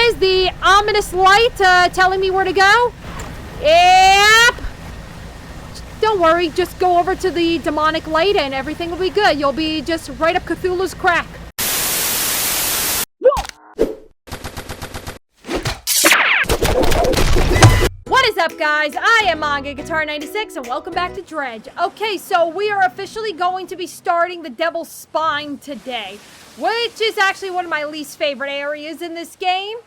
guys, the ominous light telling me where to go. Yep. Don't worry, just go over to the demonic light and everything will be good. You'll be just right up Cthulhu's crack. What is up, guys? I am mangagcosplay and welcome back to Dredge. Okay, so we are officially going to be starting the Devil's Spine today, which is actually one of my least favorite areas in this game.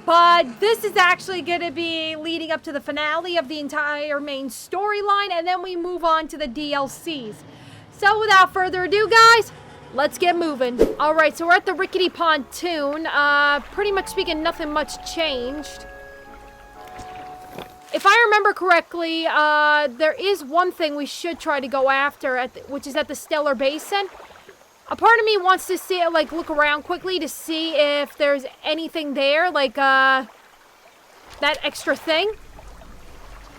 But this is actually going to be leading up to the finale of the entire main storyline, and then we move on to the DLCs. So without further ado, guys, let's get moving. Alright, so we're at the rickety pontoon. Pretty much speaking, nothing much changed. If I remember correctly, there is one thing we should try to go after, which is at the Stellar Basin. A part of me wants to see, like, look around quickly to see if there's anything there, like, that extra thing.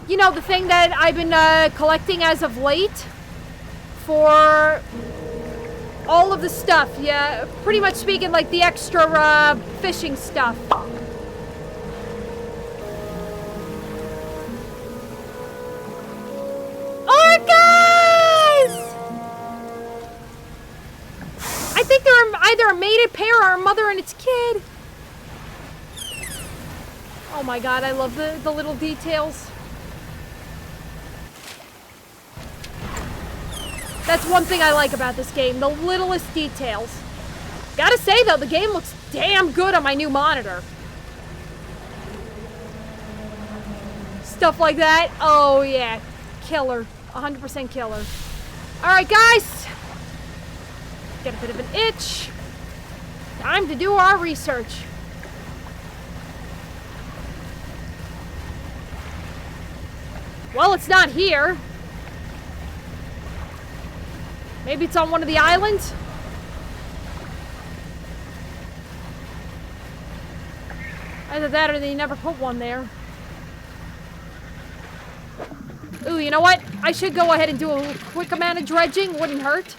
You know, the thing that I've been, collecting as of late for all of the stuff. Yeah, pretty much speaking, like, the extra, fishing stuff. I think they're either a mated pair or a mother and its kid. Oh my god, I love the little details. That's one thing I like about this game, the littlest details. Gotta say though, the game looks damn good on my new monitor. Stuff like that, oh yeah, killer, 100% killer. Alright guys. Get a bit of an itch. Time to do our research. Well, it's not here. Maybe it's on one of the islands. Either that or they never put one there. Ooh, you know what? I should go ahead and do a quick amount of dredging. Wouldn't hurt.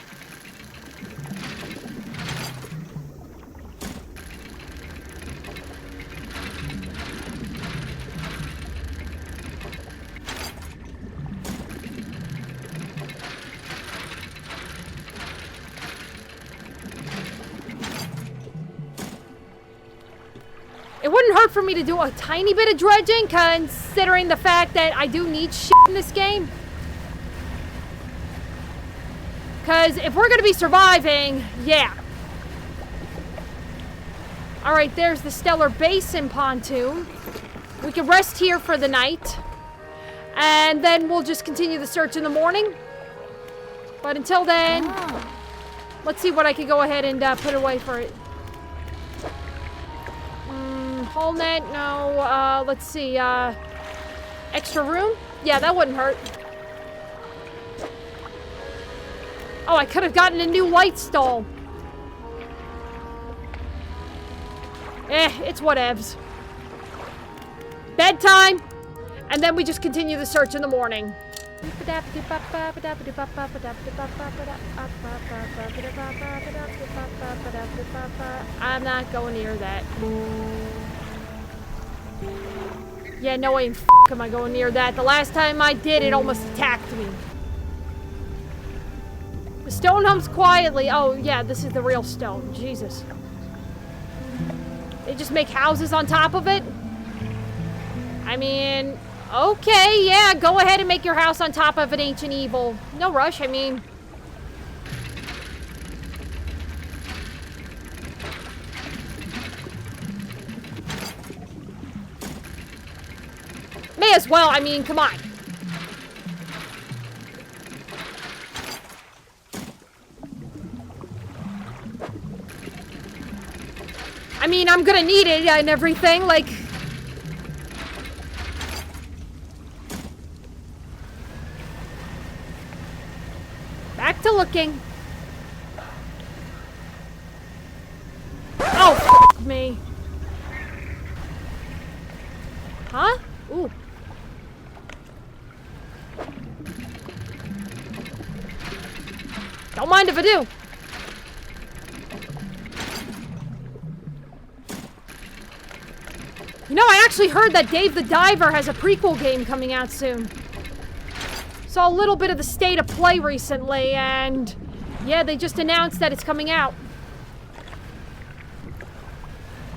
It wouldn't hurt for me to do a tiny bit of dredging, considering the fact that I do need shit in this game. Because if we're going to be surviving, yeah. Alright, there's the Stellar Basin pontoon. We can rest here for the night. And then we'll just continue the search in the morning. But until then, let's see what I can go ahead and put away for it. Hull net, no, let's see, extra room? Yeah, that wouldn't hurt. Oh, I could have gotten a new light stall. It's whatevs. Bedtime, and then we just continue the search in the morning. I'm not going near that. Yeah, no way in f*** am I going near that. The last time I did, it almost attacked me. The stone hums quietly. Oh, yeah, this is the real stone. Jesus. They just make houses on top of it? I mean, okay, yeah, go ahead and make your house on top of an ancient evil. No rush, I mean... May as well, I mean, come on. I mean, I'm gonna need it and everything, like... Back to looking. Oh, f*** me. Huh? Ooh. Don't mind if I do. You know, I actually heard that Dave the Diver has a prequel game coming out soon. Saw a little bit of the state of play recently, and yeah, they just announced that it's coming out.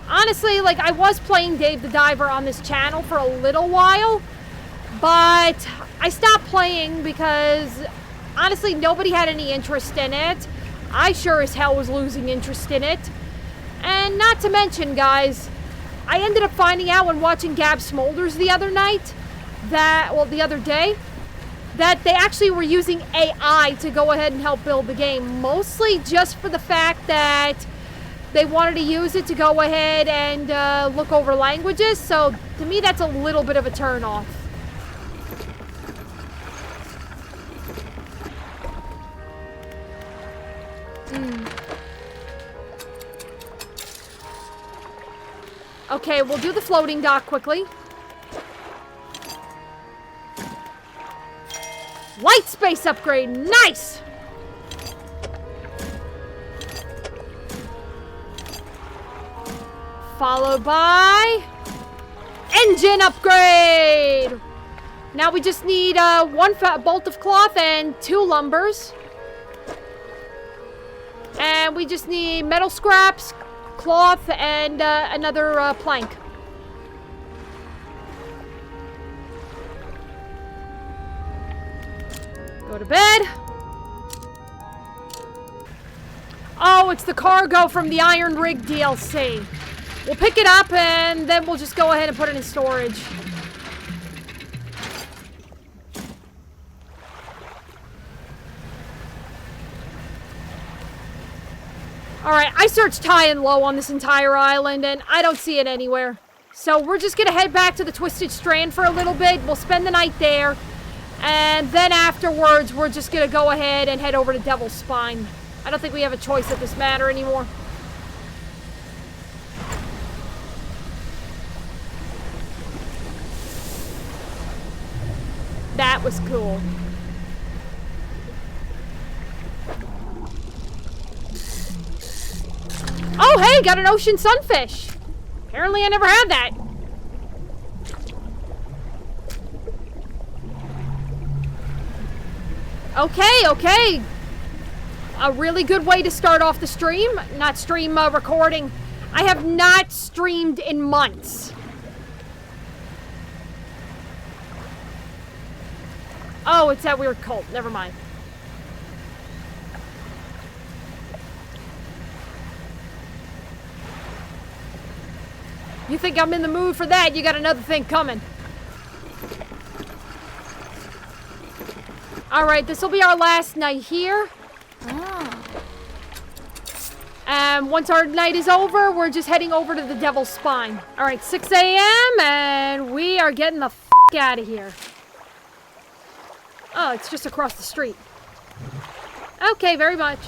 Honestly, like, I was playing Dave the Diver on this channel for a little while, but I stopped playing because, honestly, nobody had any interest in it. I sure as hell was losing interest in it. And not to mention, guys, I ended up finding out when watching Gab Smolders the other night, the other day, that they actually were using AI to go ahead and help build the game, mostly just for the fact that they wanted to use it to go ahead and look over languages. So to me, that's a little bit of a turn-off. Okay, we'll do the floating dock quickly. Light space upgrade, nice! Followed by engine upgrade. Now we just need one bolt of cloth and 2 lumbers. And we just need metal scraps, cloth, and another plank. Go to bed. Oh, it's the cargo from the Iron Rig DLC. We'll pick it up and then we'll just go ahead and put it in storage. Alright, I searched high and low on this entire island and I don't see it anywhere. So we're just gonna head back to the Twisted Strand for a little bit. We'll spend the night there. And then afterwards, we're just gonna go ahead and head over to Devil's Spine. I don't think we have a choice at this matter anymore. That was cool. Oh, hey, got an ocean sunfish. Apparently I never had that. Okay. A really good way to start off the stream. Not stream recording. I have not streamed in months. Oh, it's that weird cult. Never mind. You think I'm in the mood for that? You got another thing coming. Alright, this will be our last night here. And once our night is over, we're just heading over to the Devil's Spine. Alright, 6 a.m. and we are getting the f*** out of here. Oh, it's just across the street. Okay, very much.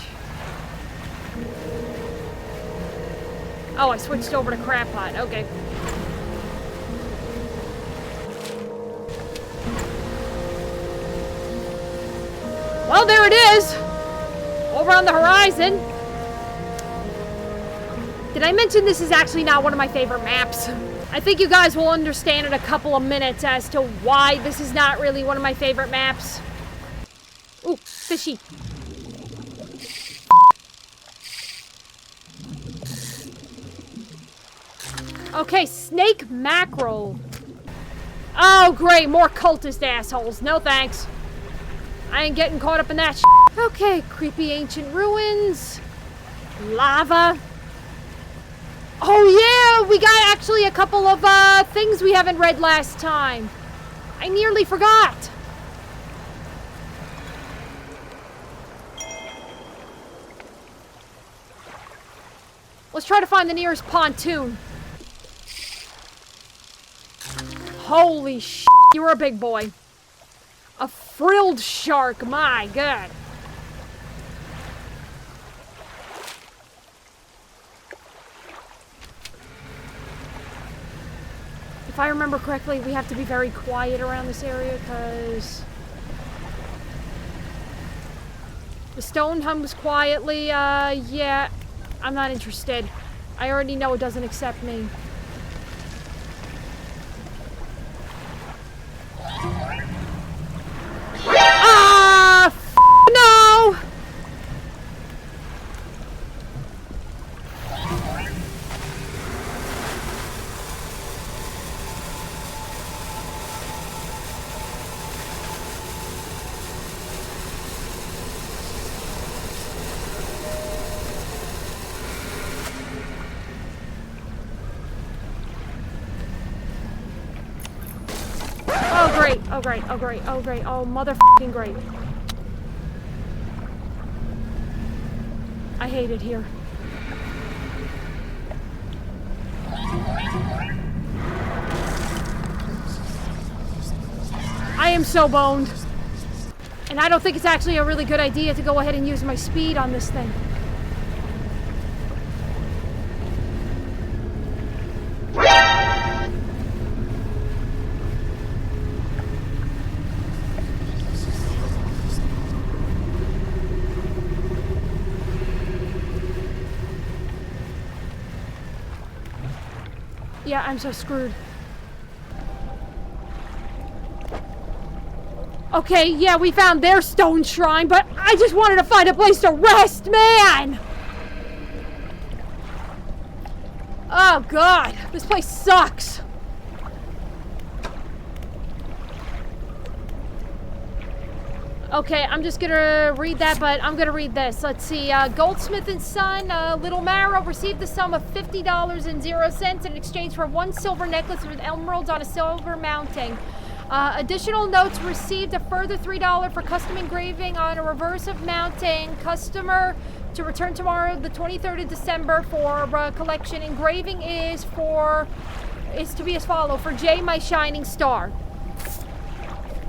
Oh, I switched over to Crab Pot. Okay. Well, there it is. Over on the horizon. Did I mention this is actually not one of my favorite maps? I think you guys will understand in a couple of minutes as to why this is not really one of my favorite maps. Ooh, fishy. Okay, snake mackerel. Oh, great, more cultist assholes. No thanks. I ain't getting caught up in that shit. Okay, creepy ancient ruins. Lava. Oh yeah, we got actually a couple of things we haven't read last time. I nearly forgot. Let's try to find the nearest pontoon. Holy shit, you're a big boy. A frilled shark, my god. If I remember correctly, we have to be very quiet around this area because the stone hums quietly. Yeah, I'm not interested. I already know it doesn't accept me. great. Oh, great. Oh, great. Oh, great. Oh, motherfucking great. I hate it here. I am so boned. And I don't think it's actually a really good idea to go ahead and use my speed on this thing. Yeah, I'm so screwed. Okay, yeah, we found their stone shrine, but I just wanted to find a place to rest, man! Oh, God. This place sucks. Okay, I'm just gonna read that, but I'm gonna read this. Let's see. Goldsmith and Son, Little Marrow received the sum of $50.00 in exchange for 1 silver necklace with emeralds on a silver mounting. Additional notes received a further $3 for custom engraving on a reverse of mounting. Customer to return tomorrow, the 23rd of December, for collection. Engraving is to be as follows: for Jay, my shining star.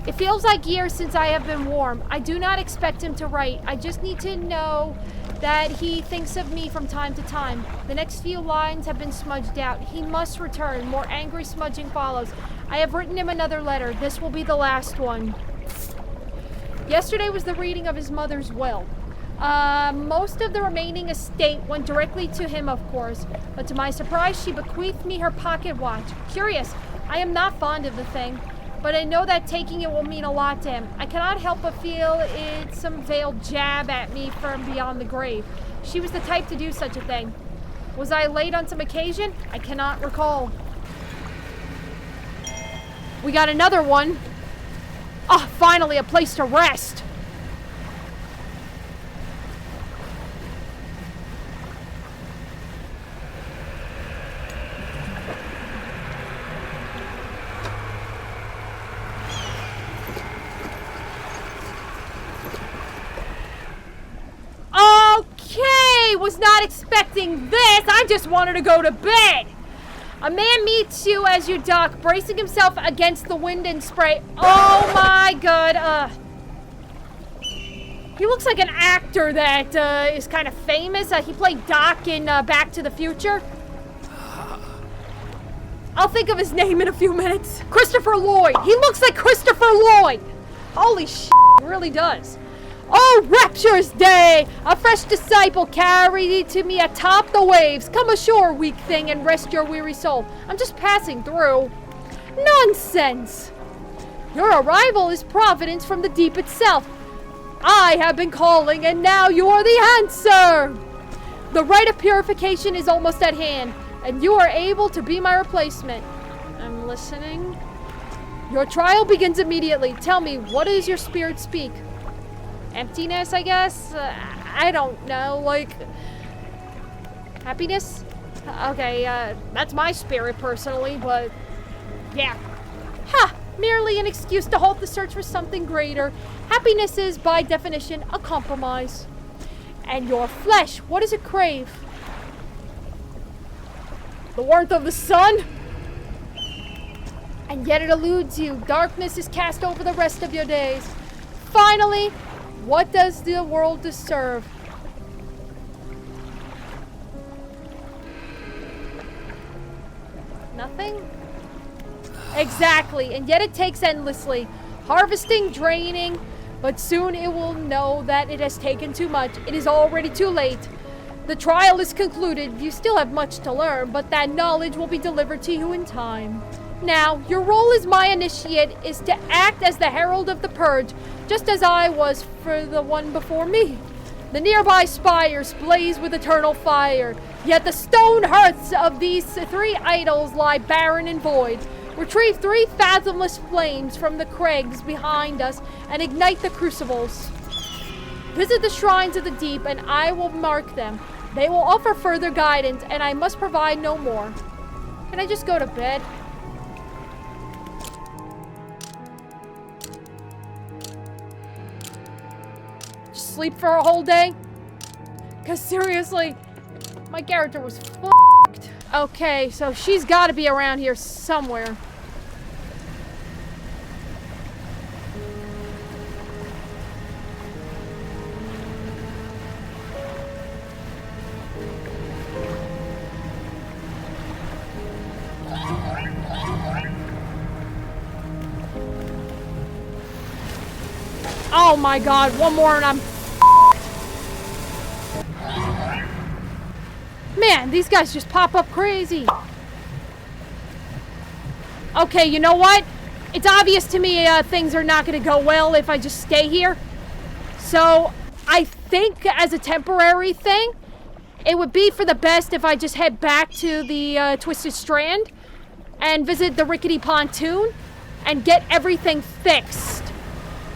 It feels like years since I have been warm. I do not expect him to write. I just need to know that he thinks of me from time to time. The next few lines have been smudged out. He must return. More angry smudging follows. I have written him another letter. This will be the last one. Yesterday was the reading of his mother's will. Most of the remaining estate went directly to him, of course, but to my surprise, she bequeathed me her pocket watch. Curious, I am not fond of the thing, but I know that taking it will mean a lot to him. I cannot help but feel it's some veiled jab at me from beyond the grave. She was the type to do such a thing. Was I late on some occasion? I cannot recall. We got another one. Oh, finally, a place to rest. Okay, was not expecting this. I just wanted to go to bed. A man meets you as you dock, bracing himself against the wind and spray. Oh my God. He looks like an actor that is kind of famous. He played Doc in Back to the Future. I'll think of his name in a few minutes. Christopher Lloyd. He looks like Christopher Lloyd. Holy shit, he really does. Oh, rapturous day! A fresh disciple carried to me atop the waves. Come ashore, weak thing, and rest your weary soul. I'm just passing through. Nonsense! Your arrival is providence from the deep itself. I have been calling, and now you are the answer! The rite of purification is almost at hand, and you are able to be my replacement. I'm listening. Your trial begins immediately. Tell me, what does your spirit speak? Emptiness, I guess? I don't know, like... happiness? Okay, that's my spirit personally, but... yeah. Ha! Merely an excuse to halt the search for something greater. Happiness is, by definition, a compromise. And your flesh, what does it crave? The warmth of the sun? And yet it eludes you. Darkness is cast over the rest of your days. Finally, what does the world deserve? Nothing? Exactly, and yet it takes endlessly. Harvesting, draining, but soon it will know that it has taken too much. It is already too late. The trial is concluded. You still have much to learn, but that knowledge will be delivered to you in time. Now, your role as my initiate is to act as the herald of the purge, just as I was for the one before me. The nearby spires blaze with eternal fire, yet the stone hearths of these 3 idols lie barren and void. Retrieve 3 fathomless flames from the crags behind us and ignite the crucibles. Visit the shrines of the deep and I will mark them. They will offer further guidance and I must provide no more. Can I just go to bed? sleep for a whole day. Because seriously, my character was f***ed. Okay, so she's got to be around here somewhere. Oh my god, one more and I'm Man, these guys just pop up crazy. Okay, you know what? It's obvious to me things are not going to go well if I just stay here. So, I think as a temporary thing, it would be for the best if I just head back to the Twisted Strand and visit the rickety pontoon and get everything fixed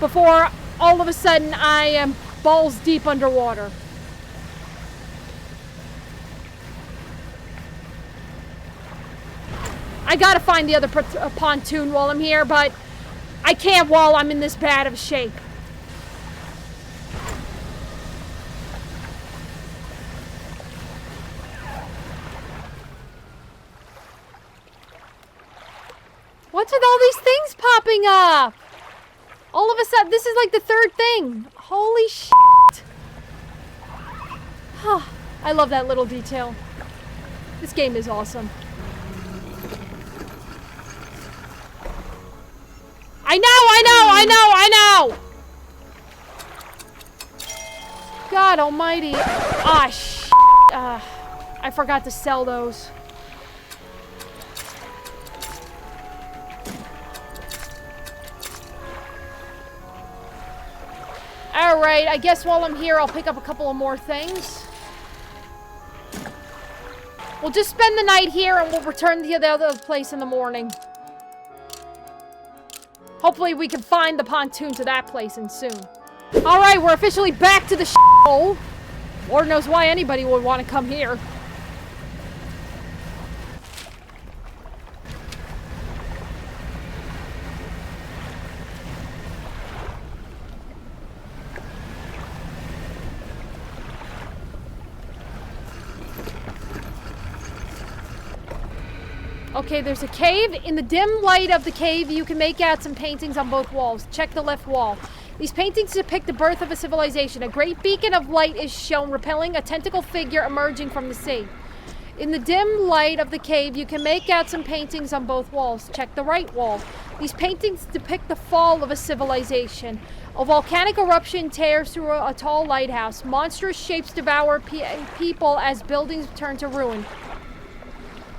before all of a sudden I am balls deep underwater. I gotta find the other pontoon while I'm here, but I can't while I'm in this bad of shape. What's with all these things popping up? All of a sudden, this is like the third thing. Holy shit. I love that little detail. This game is awesome. I know! God almighty. Ah, shit. I forgot to sell those. Alright, I guess while I'm here, I'll pick up a couple of more things. We'll just spend the night here and we'll return to the other place in the morning. Hopefully we can find the pontoon to that place and soon. Alright, we're officially back to the hole. Lord knows why anybody would want to come here. Okay, there's a cave. In the dim light of the cave, you can make out some paintings on both walls. Check the left wall. These paintings depict the birth of a civilization. A great beacon of light is shown, repelling a tentacle figure emerging from the sea. In the dim light of the cave, you can make out some paintings on both walls. Check the right wall. These paintings depict the fall of a civilization. A volcanic eruption tears through a tall lighthouse. Monstrous shapes devour people as buildings turn to ruin.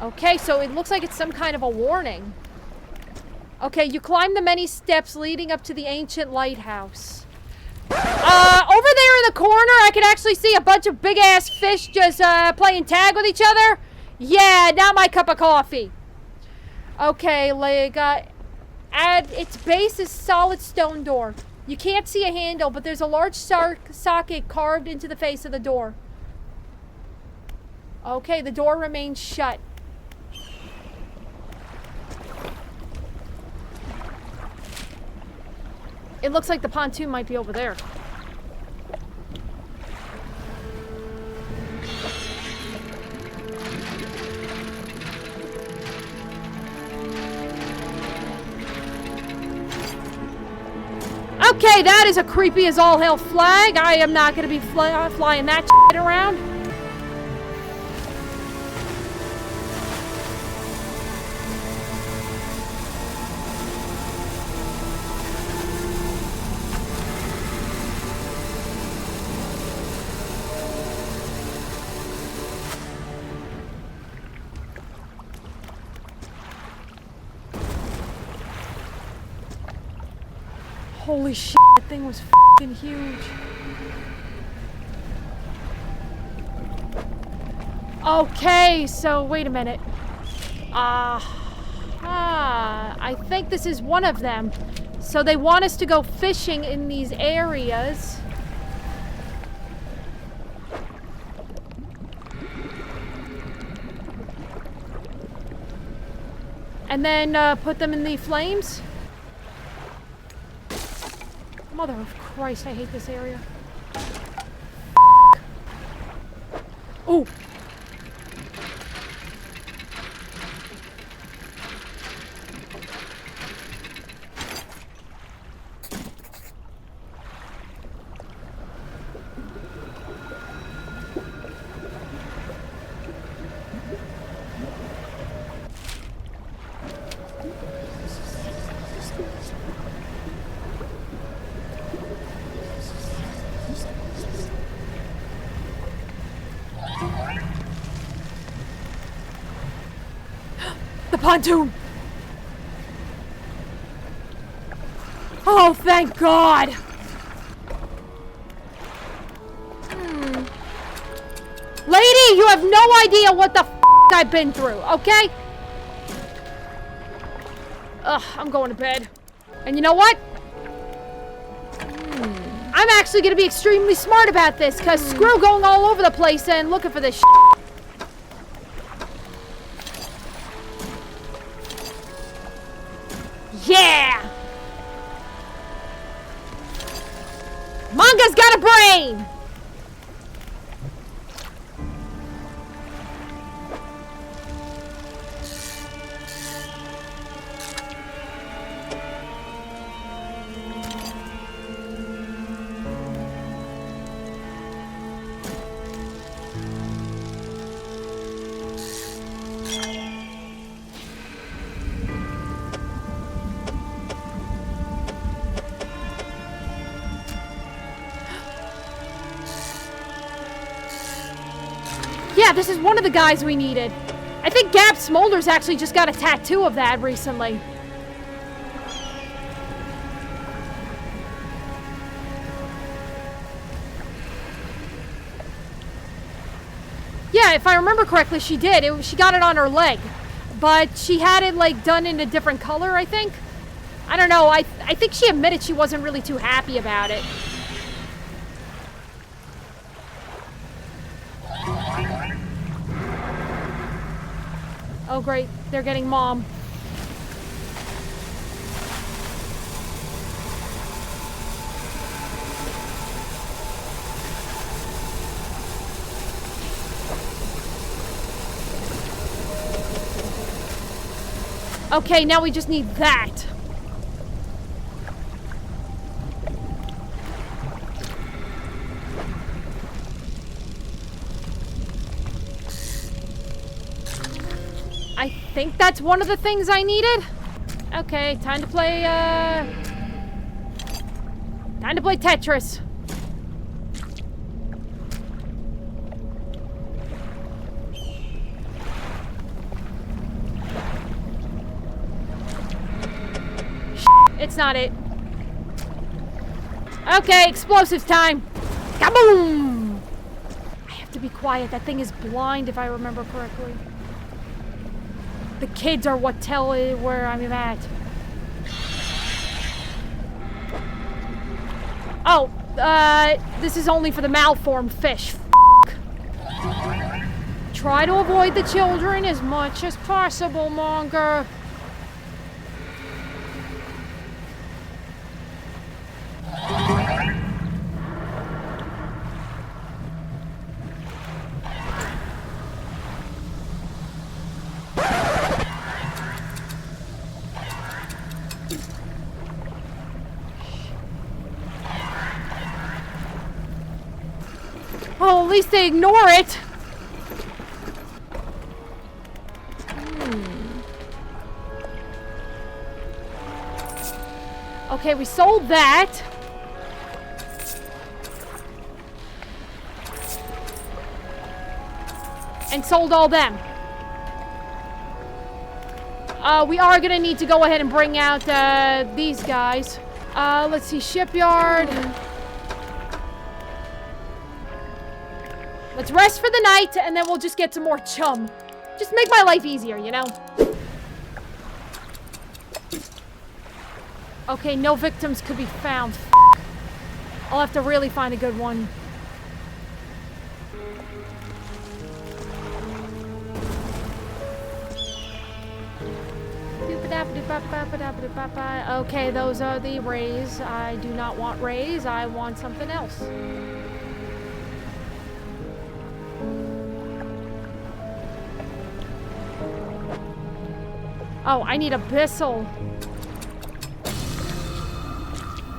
Okay, so it looks like it's some kind of a warning. Okay, you climb the many steps leading up to the ancient lighthouse. Over there in the corner, I can actually see a bunch of big-ass fish just playing tag with each other. Yeah, not my cup of coffee. Okay, like, at its base is solid stone door. You can't see a handle, but there's a large socket carved into the face of the door. Okay, the door remains shut. It looks like the pontoon might be over there. Okay, that is a creepy as all hell flag. I am not going to be flying that shit around. Holy shit, that thing was f***ing huge. Okay, so wait a minute. I think this is one of them. So they want us to go fishing in these areas. And then put them in the flames. Mother of Christ, I hate this area. Oh. The pontoon! Oh, thank God! Lady, you have no idea what the f I've been through, okay? Ugh, I'm going to bed. And you know what? I'm actually gonna be extremely smart about this, because screw going all over the place and looking for this shit. Yeah! Manga's got a brain! Yeah, this is one of the guys we needed. I think Gab Smolder's actually just got a tattoo of that recently. Yeah, if I remember correctly, she did. She got it on her leg. But she had it, like, done in a different color, I think. I don't know. I think she admitted she wasn't really too happy about it. Oh, great. They're getting Mom. Okay, now we just need that. I think that's one of the things I needed. Okay, time to play Tetris. It's not it. Okay, explosives time. Kaboom! I have to be quiet. That thing is blind if I remember correctly. The kids are what tell it where I'm at. Oh, this is only for the malformed fish. Try to avoid the children as much as possible, Monger. Oh, at least they ignore it. Okay, we sold that. And sold all them. We are gonna need to go ahead and bring out these guys. Let's see, shipyard. Let's rest for the night, and then we'll just get some more chum. Just make my life easier, you know? Okay, no victims could be found. I'll have to really find a good one. Okay, those are the rays. I do not want rays. I want something else. Oh, I need abyssal.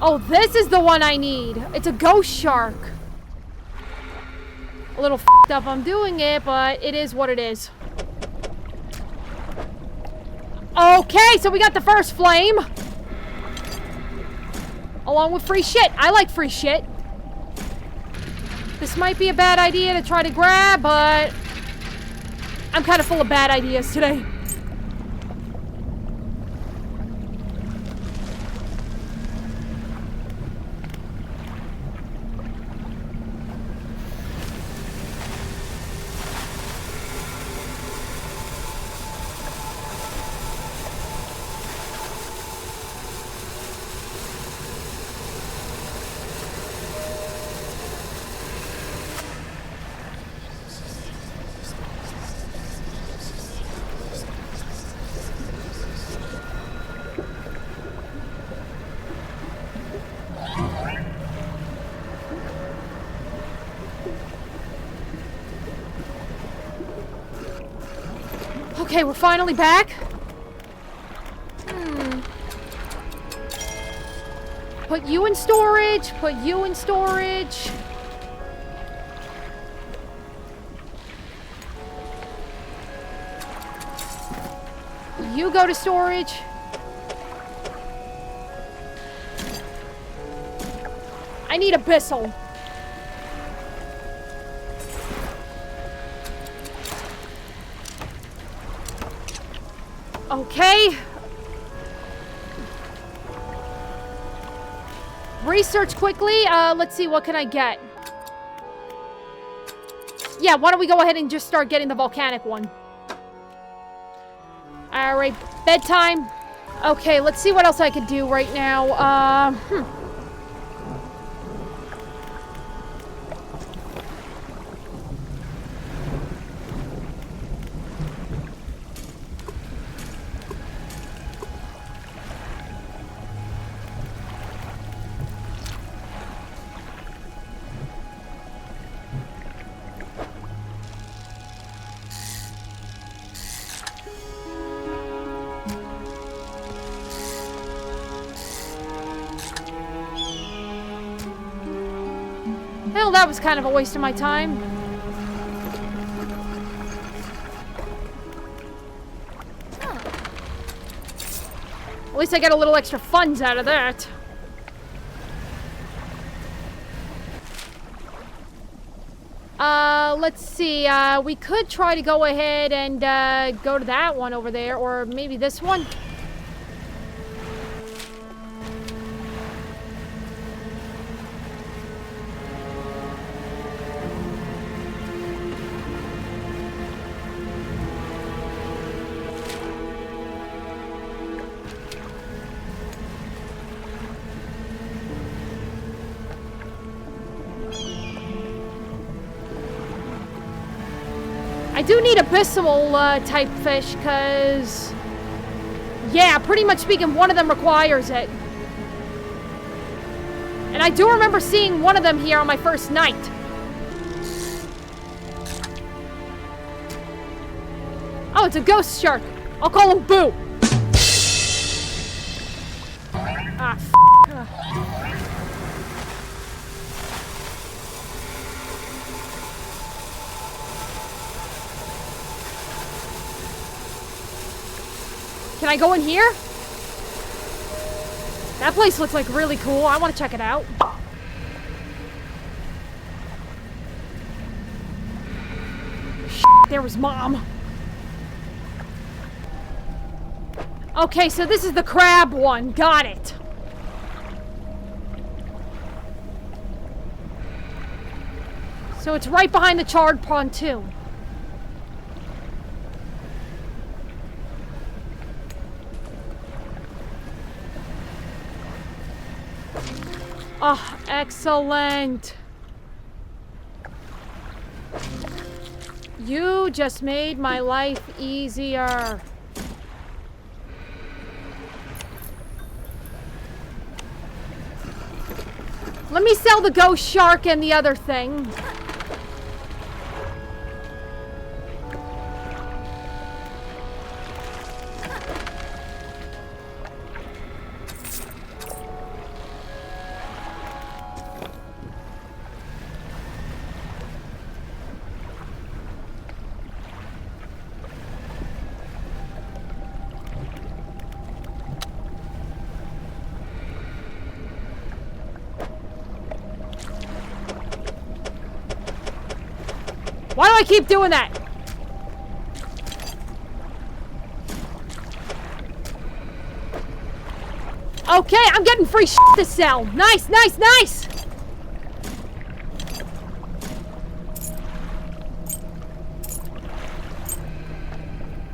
Oh, this is the one I need. It's a ghost shark. A little f***ed up I'm doing it, but it is what it is. Okay, so we got the first flame. Along with free shit. I like free shit. This might be a bad idea to try to grab, but I'm kind of full of bad ideas today. Okay, we're finally back. Put you in storage. Put you in storage. You go to storage. I need abyssal. Okay. Research quickly. Let's see, what can I get? Yeah, why don't we go ahead and just start getting the volcanic one? Alright, bedtime. Okay, let's see what else I could do right now. Hell, that was kind of a waste of my time. At least I get a little extra funds out of that. Let's see. We could try to go ahead and go to that one over there, or maybe this one. I do need abyssal type fish, because, yeah, pretty much speaking, one of them requires it. And I do remember seeing one of them here on my first night. Oh, it's a ghost shark. I'll call him Boo. Ah, f***. Can I go in here? That place looks like really cool. I want to check it out. There was Mom. Okay, so this is the crab one. Got it. So it's right behind the charred pontoon. Oh, excellent. You just made my life easier. Let me sell the ghost shark and the other thing. Why do I keep doing that? Okay, I'm getting free shit to sell. Nice, nice, nice!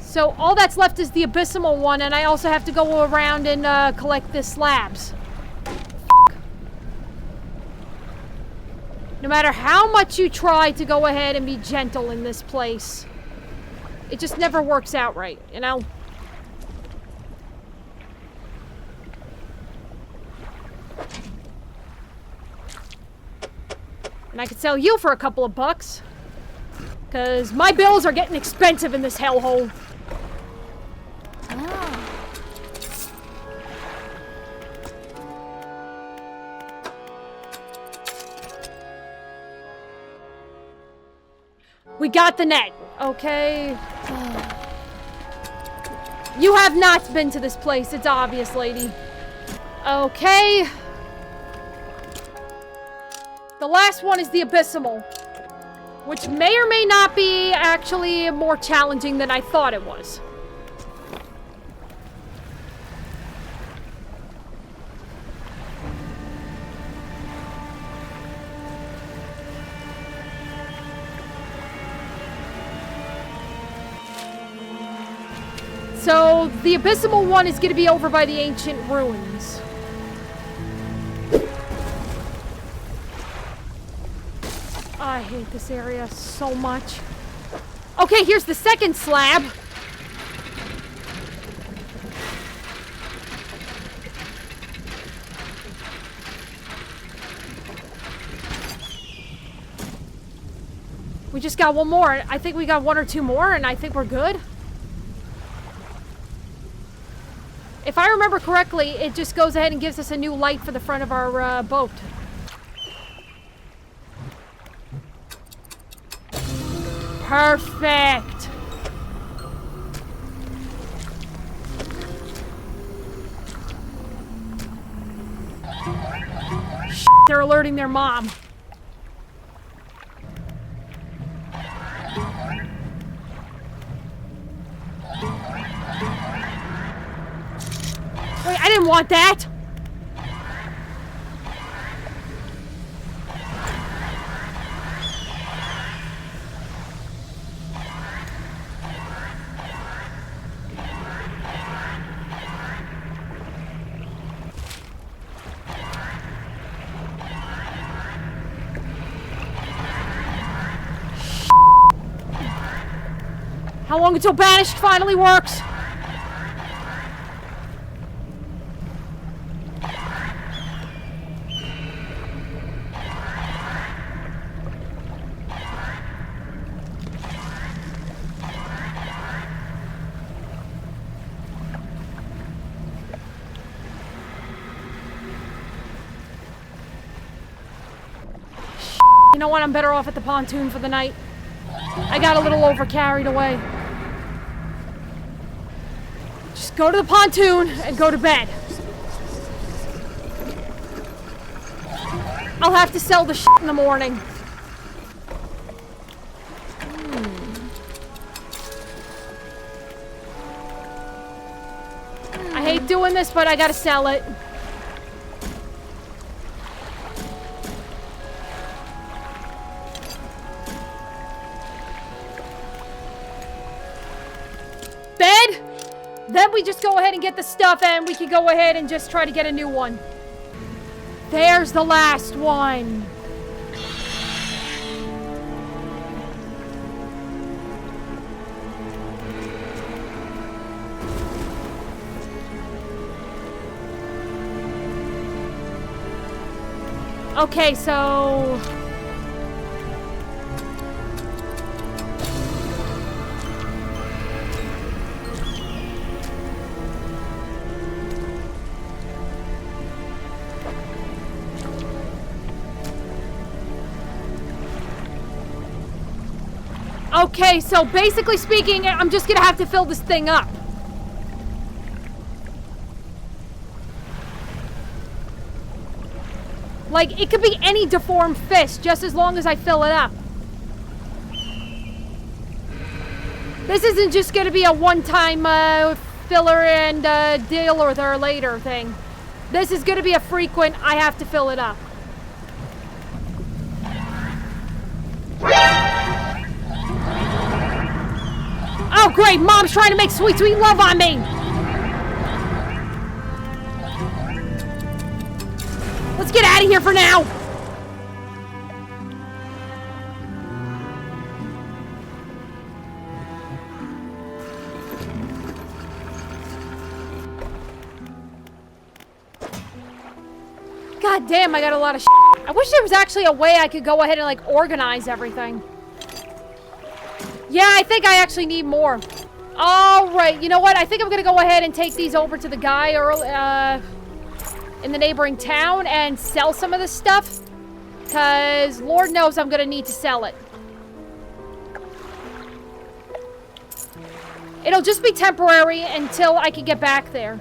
So all that's left is the abysmal one, and I also have to go around and collect the slabs. No matter how much you try to go ahead and be gentle in this place, it just never works out right, you know? And I could sell you for a couple of bucks. Because my bills are getting expensive in this hellhole. Ah. We got the net. Okay. You have not been to this place. It's obvious, lady. Okay. The last one is the abysmal, which may or may not be actually more challenging than I thought it was. So, the abysmal one is going to be over by the ancient ruins. I hate this area so much. Okay, here's the second slab. We just got one more. I think we got one or two more, and I think we're good. If I remember correctly, it just goes ahead and gives us a new light for the front of our boat. Perfect. Shit, they're alerting their mom. Wait, I didn't want that. How long until banished finally works? You know what? I'm better off at the pontoon for the night. I got a little over carried away. Just go to the pontoon and go to bed. I'll have to sell the shit in the morning. I hate doing this, but I gotta sell it. Bed? Then we just go ahead and get the stuff and we can go ahead and just try to get a new one. There's the last one. Okay, so... Okay, so basically speaking, I'm just gonna have to fill this thing up. Like, it could be any deformed fish, just as long as I fill it up. This isn't just going to be a one-time filler and deal or there later thing. This is going to be a frequent, I have to fill it up. Oh, great. Mom's trying to make sweet, sweet love on me. Let's get out of here for now. God damn, I got a lot of shit. I wish there was actually a way I could go ahead and, like, organize everything. Yeah, I think I actually need more. Alright, you know what? I think I'm gonna go ahead and take these over to the guy in the neighboring town and sell some of this stuff. Because Lord knows I'm gonna need to sell it. It'll just be temporary until I can get back there.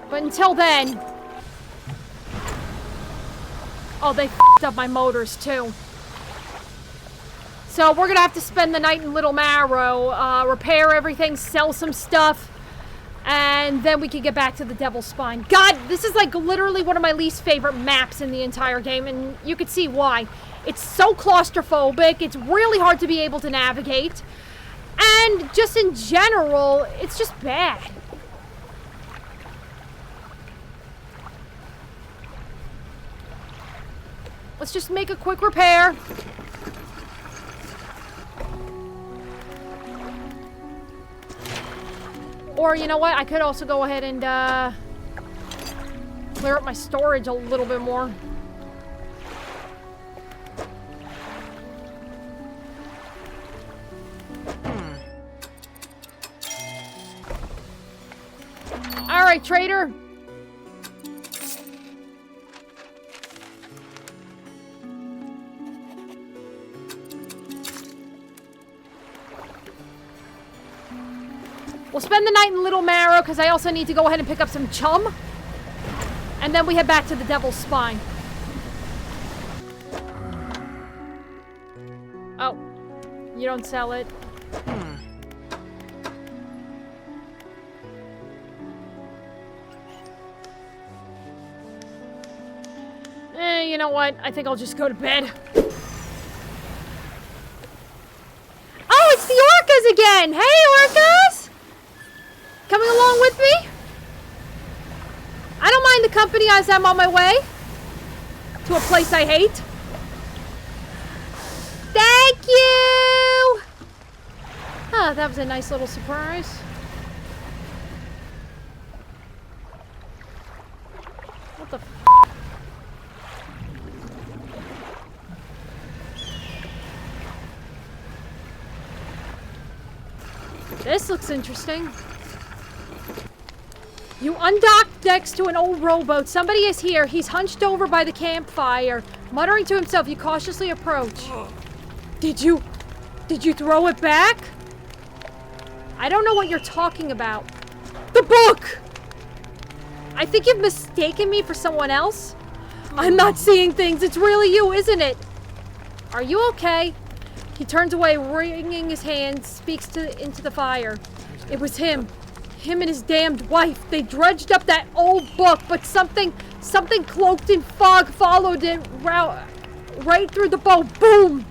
But until then... Oh, they f***ed up my motors, too. So we're gonna have to spend the night in Little Marrow, repair everything, sell some stuff, and then we can get back to the Devil's Spine. God, this is like literally one of my least favorite maps in the entire game, and you can see why. It's so claustrophobic, it's really hard to be able to navigate, and just in general, it's just bad. Let's just make a quick repair. Or, you know what? I could also go ahead and, clear up my storage a little bit more. Alright, trader. We'll spend the night in Little Marrow because I also need to go ahead and pick up some chum. And then we head back to the Devil's Spine. Oh. You don't sell it. You know what? I think I'll just go to bed. Oh, it's the orcas again! Hey, orcas! Coming along with me? I don't mind the company as I'm on my way to a place I hate. Thank you! Oh, that was a nice little surprise. What the f***? This looks interesting. You undocked next to an old rowboat. Somebody is here. He's hunched over by the campfire. Muttering to himself, you cautiously approach. Did you throw it back? I don't know what you're talking about. The book! I think you've mistaken me for someone else. I'm not seeing things. It's really you, isn't it? Are you okay? He turns away, wringing his hands, speaks into the fire. It was him. Him and his damned wife. They dredged up that old book, but something cloaked in fog followed it right through the boat. Boom!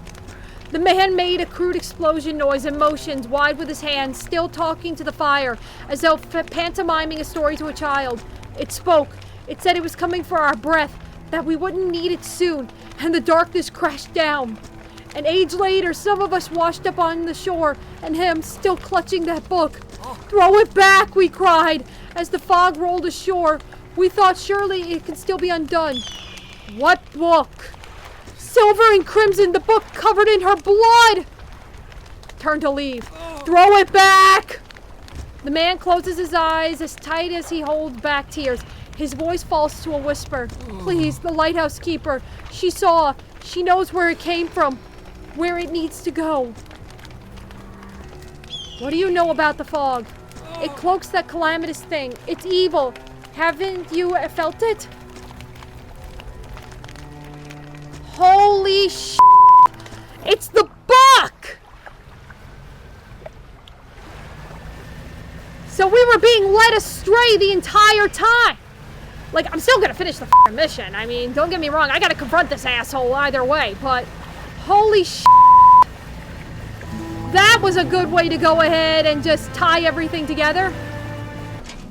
The man made a crude explosion noise and motions wide with his hands, still talking to the fire, as though pantomiming a story to a child. It spoke. It said it was coming for our breath, that we wouldn't need it soon, and the darkness crashed down. An age later, some of us washed up on the shore, and him still clutching that book. Throw it back, we cried, as the fog rolled ashore. We thought surely it could still be undone. What book? Silver and crimson, the book covered in her blood! Turn to leave. Throw it back! The man closes his eyes as tight as he holds back tears. His voice falls to a whisper. Please, the lighthouse keeper. She saw. She knows where it came from. Where it needs to go. What do you know about the fog? It cloaks that calamitous thing. It's evil. Haven't you felt it? Holy sh**. It's the buck! So we were being led astray the entire time. Like, I'm still gonna finish the f***ing mission. I mean, don't get me wrong, I gotta confront this asshole either way, but holy sh**. That was a good way to go ahead and just tie everything together.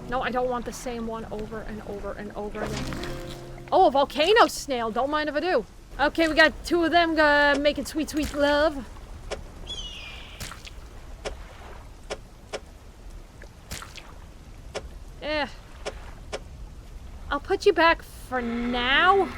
No, I don't want the same one over and over and over again. Oh, a volcano snail. Don't mind if I do. Okay, we got 2 of them making sweet, sweet love. I'll put you back for now.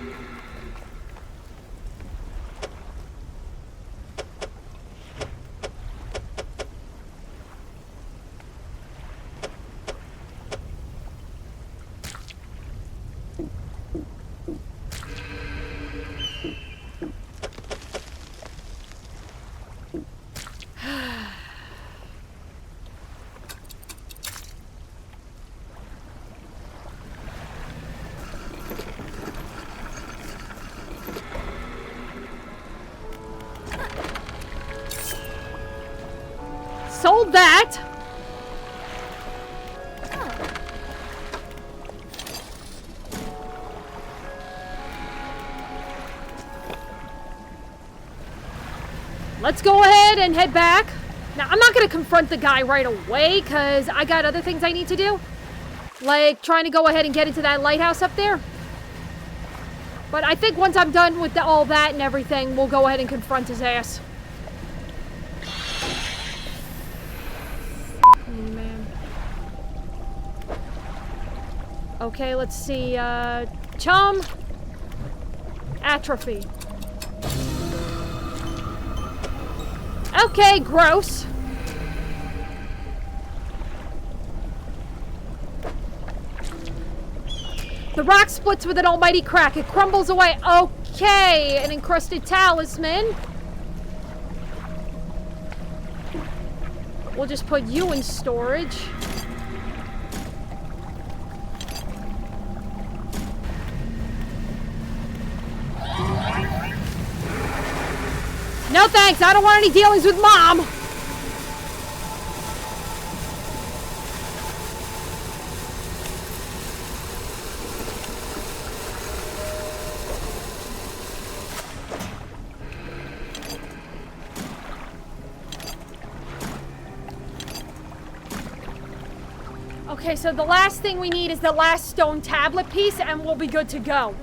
Sold that. Let's go ahead and head back. Now, I'm not going to confront the guy right away because I got other things I need to do. Like trying to go ahead and get into that lighthouse up there. But I think once I'm done with all that and everything, we'll go ahead and confront his ass. Man. Okay, let's see. Chum. Atrophy. Okay, gross. The rock splits with an almighty crack. It crumbles away. Okay, an encrusted talisman. We'll just put you in storage. No thanks, I don't want any dealings with Mom. Okay, so the last thing we need is the last stone tablet piece, and we'll be good to go.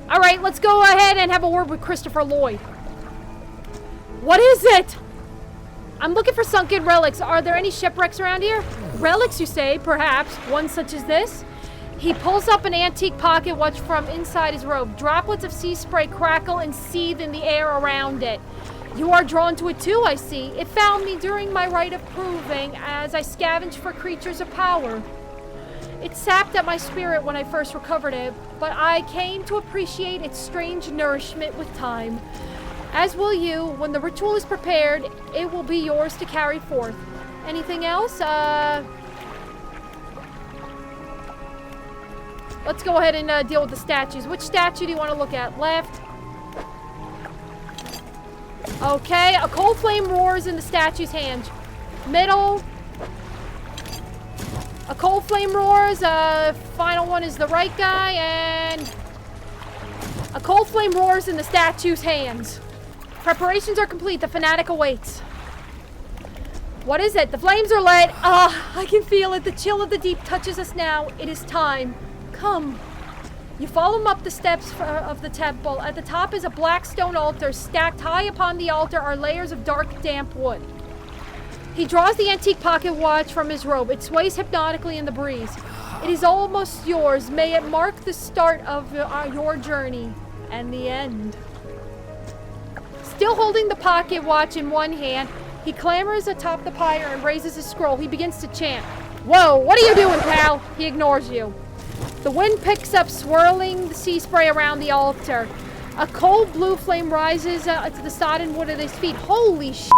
All right, let's go ahead and have a word with Christopher Lloyd. What is it? I'm looking for sunken relics. Are there any shipwrecks around here? Relics, you say? Perhaps. One such as this? He pulls up an antique pocket watch from inside his robe. Droplets of sea spray crackle and seethe in the air around it. You are drawn to it too, I see. It found me during my rite of proving as I scavenged for creatures of power. It sapped at my spirit when I first recovered it, but I came to appreciate its strange nourishment with time. As will you. When the ritual is prepared, it will be yours to carry forth. Anything else? Let's go ahead and deal with the statues. Which statue do you want to look at? Left? Okay, a cold flame roars in the statue's hand. Middle. A cold flame roars. Final one is the right guy, and a cold flame roars in the statue's hands. Preparations are complete. The fanatic awaits. What is it? The flames are lit. I can feel it. The chill of the deep touches us now. It is time. Come. You follow him up the steps of the temple. At the top is a black stone altar. Stacked high upon the altar are layers of dark, damp wood. He draws the antique pocket watch from his robe. It sways hypnotically in the breeze. It is almost yours. May it mark the start of your journey and the end. Still holding the pocket watch in one hand, he clambers atop the pyre and raises his scroll. He begins to chant. Whoa, what are you doing, pal? He ignores you. The wind picks up, swirling the sea spray around the altar. A cold blue flame rises to the sodden wood at his feet. Holy sh**!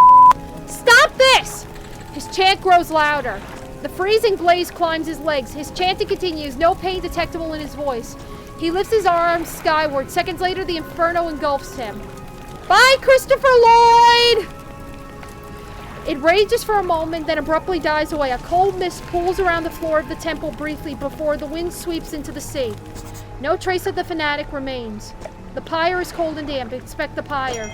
Stop this! His chant grows louder. The freezing blaze climbs his legs. His chanting continues, no pain detectable in his voice. He lifts his arms skyward. Seconds later, the inferno engulfs him. Bye, Christopher Lloyd! It rages for a moment, then abruptly dies away. A cold mist pools around the floor of the temple briefly before the wind sweeps into the sea. No trace of the fanatic remains. The pyre is cold and damp. Expect the pyre.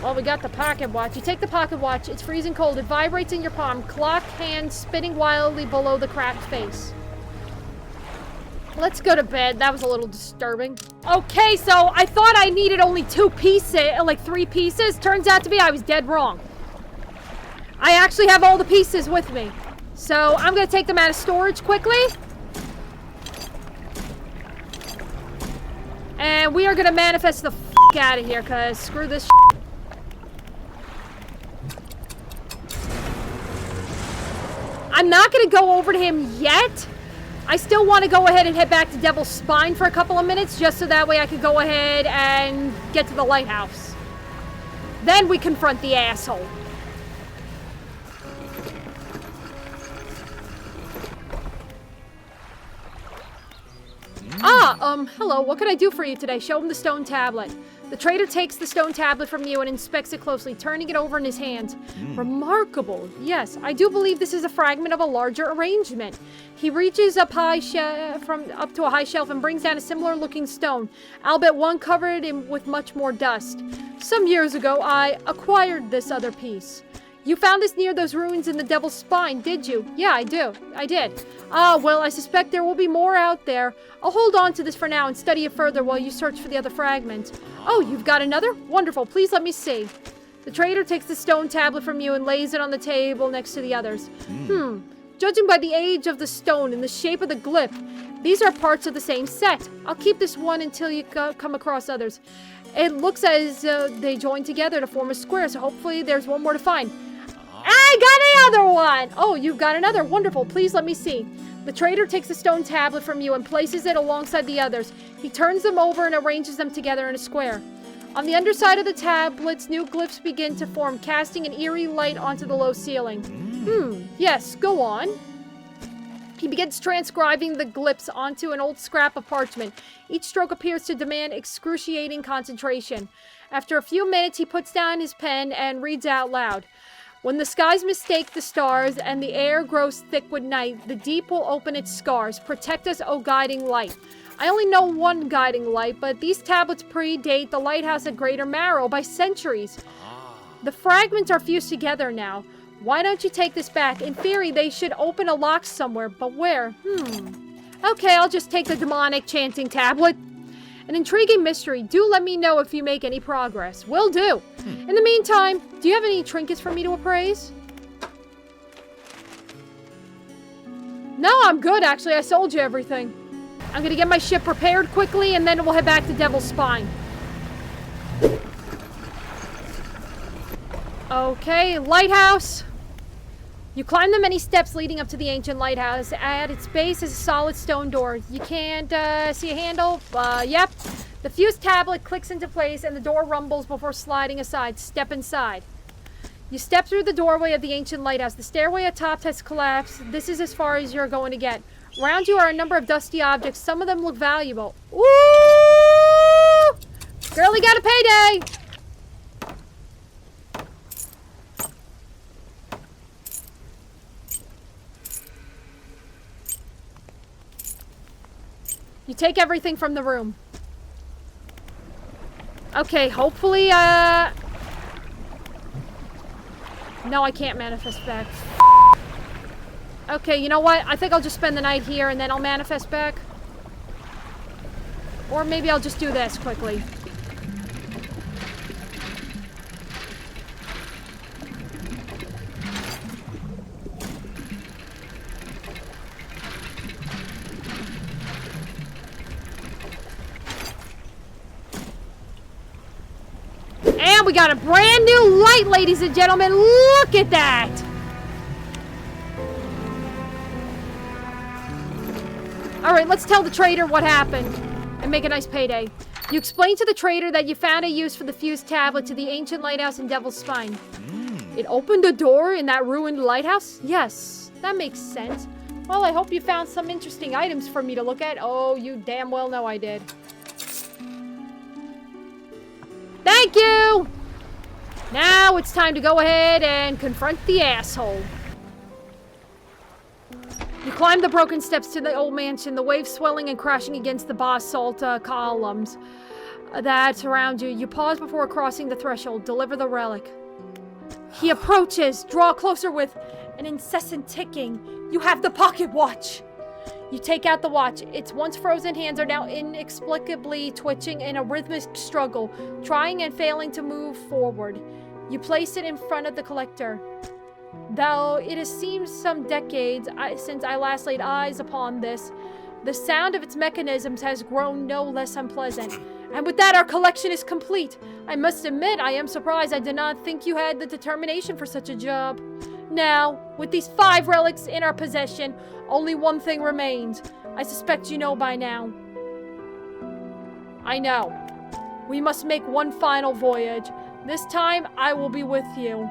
Well, we got the pocket watch. You take the pocket watch. It's freezing cold. It vibrates in your palm. Clock hand spinning wildly below the cracked face. Let's go to bed. That was a little disturbing. Okay, so I thought I needed only 2 pieces, like 3 pieces. Turns out to be I was dead wrong. I actually have all the pieces with me. So I'm going to take them out of storage quickly. And we are going to manifest the f*** out of here, because screw this shit. I'm not going to go over to him yet. I still want to go ahead and head back to Devil's Spine for a couple of minutes, just so that way I could go ahead and get to the lighthouse. Then we confront the asshole. Hello, what can I do for you today? Show him the stone tablet. The trader takes the stone tablet from you and inspects it closely, turning it over in his hands. Remarkable. Yes, I do believe this is a fragment of a larger arrangement. He reaches up to a high shelf and brings down a similar-looking stone, albeit one covered with much more dust. Some years ago, I acquired this other piece. You found this near those ruins in the Devil's Spine, did you? Yeah, I did. Ah, well, I suspect there will be more out there. I'll hold on to this for now and study it further while you search for the other fragments. Oh, you've got another? Wonderful. Please let me see. The trader takes the stone tablet from you and lays it on the table next to the others. Judging by the age of the stone and the shape of the glyph, these are parts of the same set. I'll keep this one until you come across others. It looks as they join together to form a square, so hopefully there's one more to find. I got another one! Oh, you've got another. Wonderful. Please let me see. The trader takes the stone tablet from you and places it alongside the others. He turns them over and arranges them together in a square. On the underside of the tablets, new glyphs begin to form, casting an eerie light onto the low ceiling. Yes, go on. He begins transcribing the glyphs onto an old scrap of parchment. Each stroke appears to demand excruciating concentration. After a few minutes, he puts down his pen and reads out loud. When the skies mistake the stars and the air grows thick with night, the deep will open its scars. Protect us, O guiding light. I only know one guiding light, but these tablets predate the lighthouse at Greater Marrow by centuries. The fragments are fused together now. Why don't you take this back? In theory, they should open a lock somewhere, but where? Okay, I'll just take the demonic chanting tablet. An intriguing mystery. Do let me know if you make any progress. Will do. In the meantime, do you have any trinkets for me to appraise? No, I'm good, actually. I sold you everything. I'm gonna get my ship repaired quickly, and then we'll head back to Devil's Spine. Okay, lighthouse. You climb the many steps leading up to the ancient lighthouse. At its base is a solid stone door. You can't see a handle? Yep. The fused tablet clicks into place and the door rumbles before sliding aside. Step inside. You step through the doorway of the ancient lighthouse. The stairway atop has collapsed. This is as far as you're going to get. Around you are a number of dusty objects. Some of them look valuable. Ooh! Girlie got a payday! You take everything from the room. Okay, hopefully, No, I can't manifest back. Okay, you know what? I think I'll just spend the night here and then I'll manifest back. Or maybe I'll just do this quickly. We got a brand new light, ladies and gentlemen. Look at that. All right, let's tell the trader what happened and make a nice payday. You explain to the trader that you found a use for the fused tablet to the ancient lighthouse in Devil's Spine. It opened a door in that ruined lighthouse? Yes, that makes sense. Well, I hope you found some interesting items for me to look at. Oh, you damn well know I did. Thank you! Now it's time to go ahead and confront the asshole. You climb the broken steps to the old mansion, the waves swelling and crashing against the basalt columns that surround you. You pause before crossing the threshold. Deliver the relic. He approaches. Draw closer with an incessant ticking. You have the pocket watch. You take out the watch. Its once frozen hands are now inexplicably twitching in a rhythmic struggle, trying and failing to move forward. You place it in front of the collector. Though it has seemed some decades since I last laid eyes upon this, the sound of its mechanisms has grown no less unpleasant. And with that, our collection is complete. I must admit, I am surprised. I did not think you had the determination for such a job. Now, with these 5 relics in our possession, only one thing remains. I suspect you know by now. I know. We must make one final voyage. This time, I will be with you.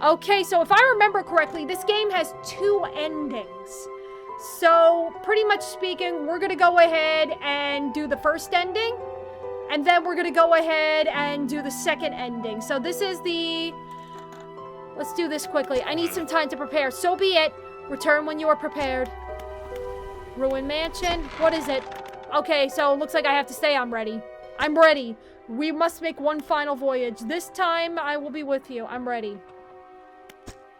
Okay, so if I remember correctly, this game has 2 endings. So, pretty much speaking, we're gonna go ahead and do the first ending, and then we're gonna go ahead and do the second ending. So this is the... Let's do this quickly. I need some time to prepare. So be it. Return when you are prepared. Ruined Mansion. What is it? Okay, so it looks like I have to say I'm ready. I'm ready. We must make one final voyage. This time, I will be with you. I'm ready.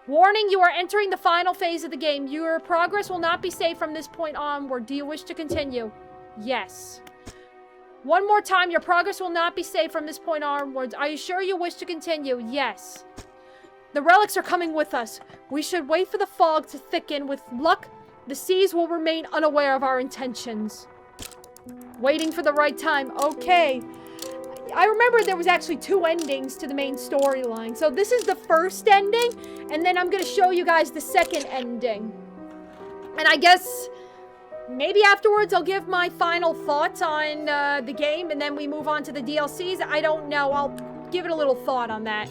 Warning, you are entering the final phase of the game. Your progress will not be saved from this point onward. Do you wish to continue? Yes. One more time, your progress will not be saved from this point onwards. Are you sure you wish to continue? Yes. The relics are coming with us. We should wait for the fog to thicken. With luck, the seas will remain unaware of our intentions. Waiting for the right time. Okay. I remember there was actually 2 endings to the main storyline. So this is the first ending, and then I'm going to show you guys the second ending. And I guess maybe afterwards I'll give my final thoughts on the game, and then we move on to the DLCs. I don't know. I'll give it a little thought on that.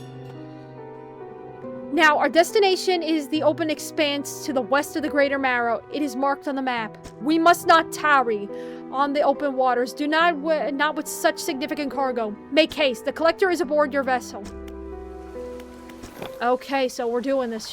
Now, our destination is the open expanse to the west of the Greater Marrow. It is marked on the map. We must not tarry on the open waters. Do not with such significant cargo. Make haste. The collector is aboard your vessel. Okay, so we're doing this.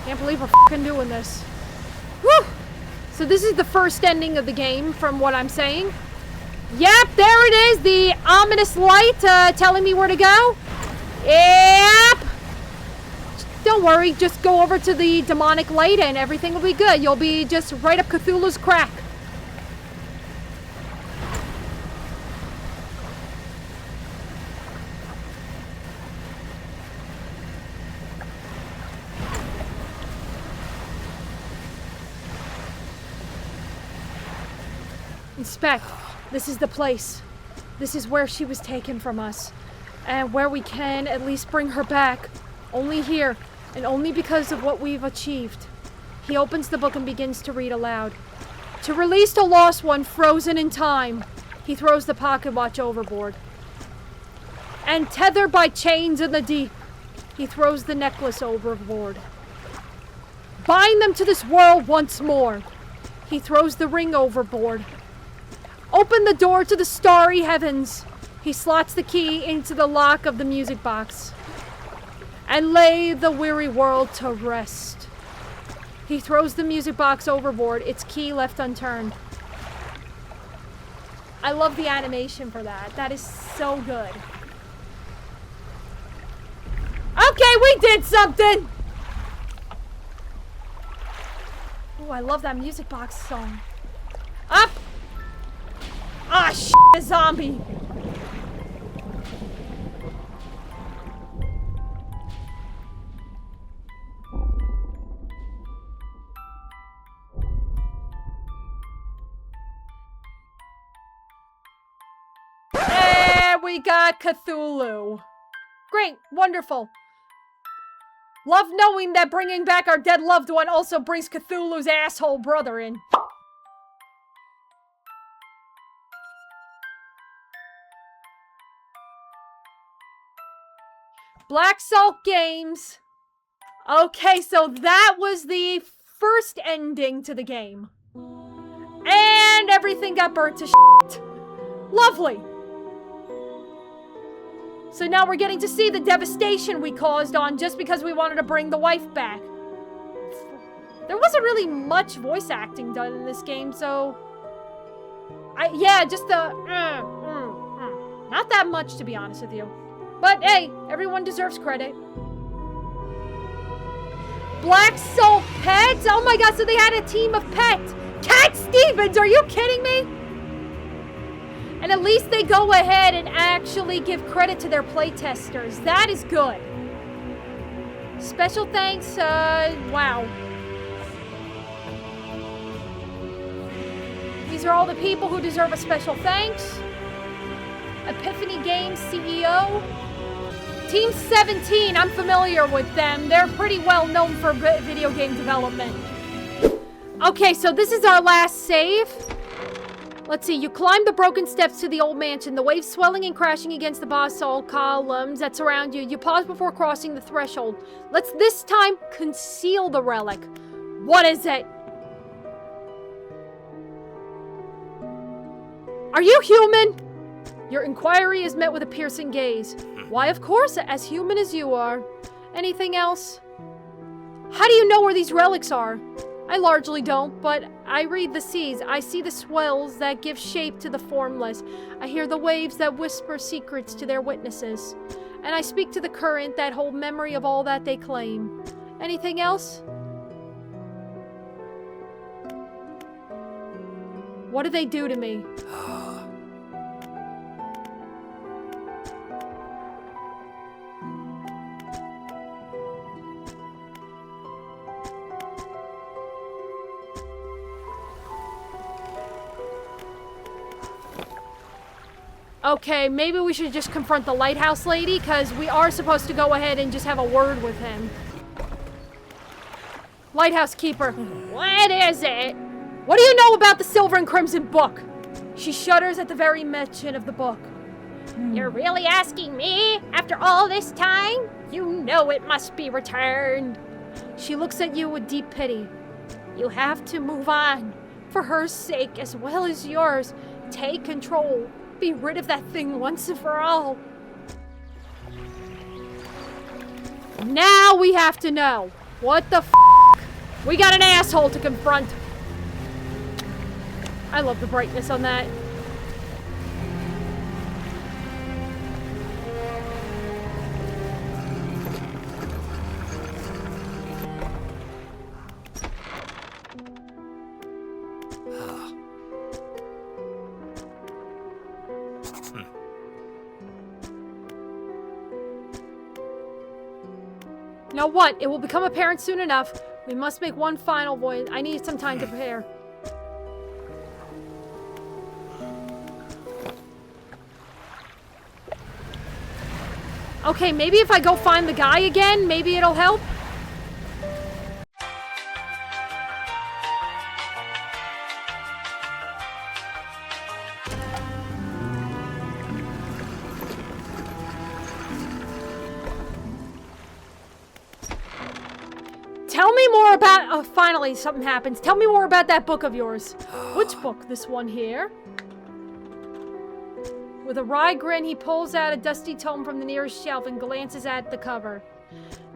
Can't believe we're fucking doing this. Woo! So this is the first ending of the game, from what I'm saying. Yep, there it is. The ominous light telling me where to go. Yep. Don't worry. Just go over to the demonic light and everything will be good. You'll be just right up Cthulhu's crack. Inspect. This is the place. This is where she was taken from us. And where we can at least bring her back. Only here. And only because of what we've achieved. He opens the book and begins to read aloud. To release the lost one frozen in time. He throws the pocket watch overboard. And tethered by chains in the deep. He throws the necklace overboard. Bind them to this world once more. He throws the ring overboard. Open the door to the starry heavens. He slots the key into the lock of the music box. And lay the weary world to rest. He throws the music box overboard, its key left unturned. I love the animation for that. That is so good. Okay, we did something! Oh, I love that music box song. Up! Ah, shit, a zombie. There we got Cthulhu. Great, wonderful. Love knowing that bringing back our dead loved one also brings Cthulhu's asshole brother in. Black Salt Games. Okay, so that was the first ending to the game. And everything got burnt to shit. Lovely. So now we're getting to see the devastation we caused on just because we wanted to bring the wife back. There wasn't really much voice acting done in this game, so... yeah, just the... Not that much, to be honest with you. But hey, everyone deserves credit. Black Salt Pets? Oh my god, so they had a team of pets! Cat Stevens, are you kidding me? And at least they go ahead and actually give credit to their playtesters. That is good. Special thanks, wow. These are all the people who deserve a special thanks. Epiphany Games CEO. Team 17, I'm familiar with them. They're pretty well known for video game development. Okay, so this is our last save. Let's see, you climb the broken steps to the old mansion, the waves swelling and crashing against the basalt columns that surround you. You pause before crossing the threshold. Let's this time conceal the relic. What is it? Are you human? Your inquiry is met with a piercing gaze. Why, of course, as human as you are. Anything else? How do you know where these relics are? I largely don't, but I read the seas. I see the swells that give shape to the formless. I hear the waves that whisper secrets to their witnesses. And I speak to the current that hold memory of all that they claim. Anything else? What did they do to me? Okay, maybe we should just confront the lighthouse lady, because we are supposed to go ahead and just have a word with him. Lighthouse keeper. What is it? What do you know about the Silver and Crimson book? She shudders at the very mention of the book. You're really asking me? After all this time? You know it must be returned. She looks at you with deep pity. You have to move on. For her sake as well as yours. Take control. Be rid of that thing once and for all. Now we have to know. What the f***? We got an asshole to confront. I love the brightness on that. Now what? It will become apparent soon enough. We must make one final voyage. I need some time to prepare. Okay, maybe if I go find the guy again, maybe it'll help. Tell me more about... Oh, finally something happens. Tell me more about that book of yours. Which book? This one here? With a wry grin, he pulls out a dusty tome from the nearest shelf and glances at the cover.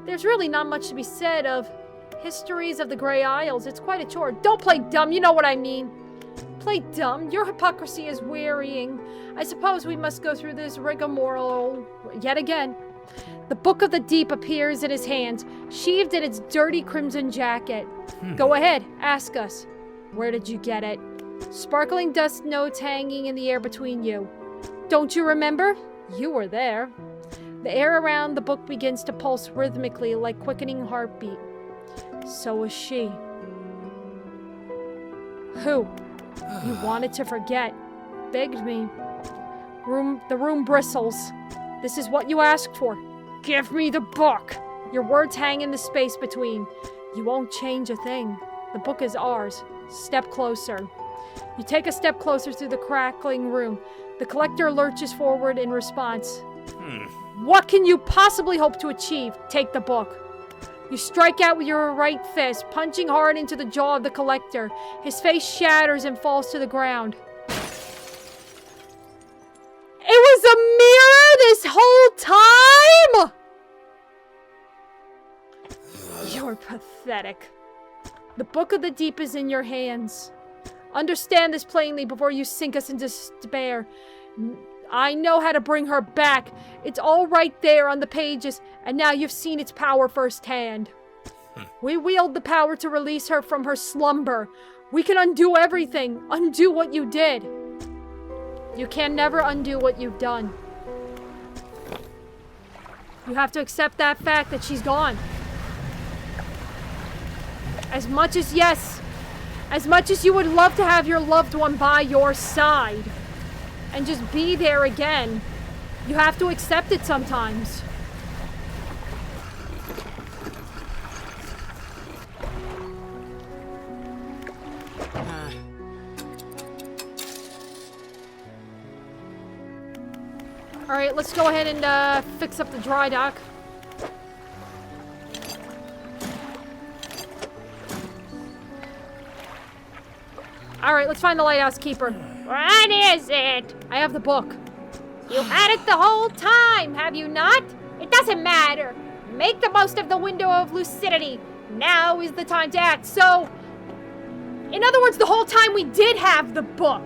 There's really not much to be said of Histories of the Grey Isles. It's quite a chore. Don't play dumb, you know what I mean. Play dumb? Your hypocrisy is wearying. I suppose we must go through this rigmarole yet again. The Book of the Deep appears in his hands, sheathed in its dirty crimson jacket. Go ahead, ask us. Where did you get it? Sparkling dust notes hanging in the air between you. Don't you remember? You were there. The air around the book begins to pulse rhythmically like quickening heartbeat. So was she. Who? You wanted to forget. Begged me. The room bristles. This is what you asked for. Give me the book. Your words hang in the space between. You won't change a thing. The book is ours. Step closer. You take a step closer through the crackling room. The collector lurches forward in response. What can you possibly hope to achieve? Take the book. You strike out with your right fist, punching hard into the jaw of the collector. His face shatters and falls to the ground. It was a mirror this whole time?! You're pathetic. The Book of the Deep is in your hands. Understand this plainly before you sink us into despair. I know how to bring her back. It's all right there on the pages, and now you've seen its power firsthand. We wield the power to release her from her slumber. We can undo everything. Undo what you did. You can never undo what you've done. You have to accept that fact that she's gone. As much as you would love to have your loved one by your side and just be there again, you have to accept it sometimes. Alright, let's go ahead and fix up the dry dock. Alright, let's find the lighthouse keeper. What is it? I have the book. You had it the whole time, have you not? It doesn't matter. Make the most of the window of lucidity. Now is the time to act. So, in other words, the whole time we did have the book.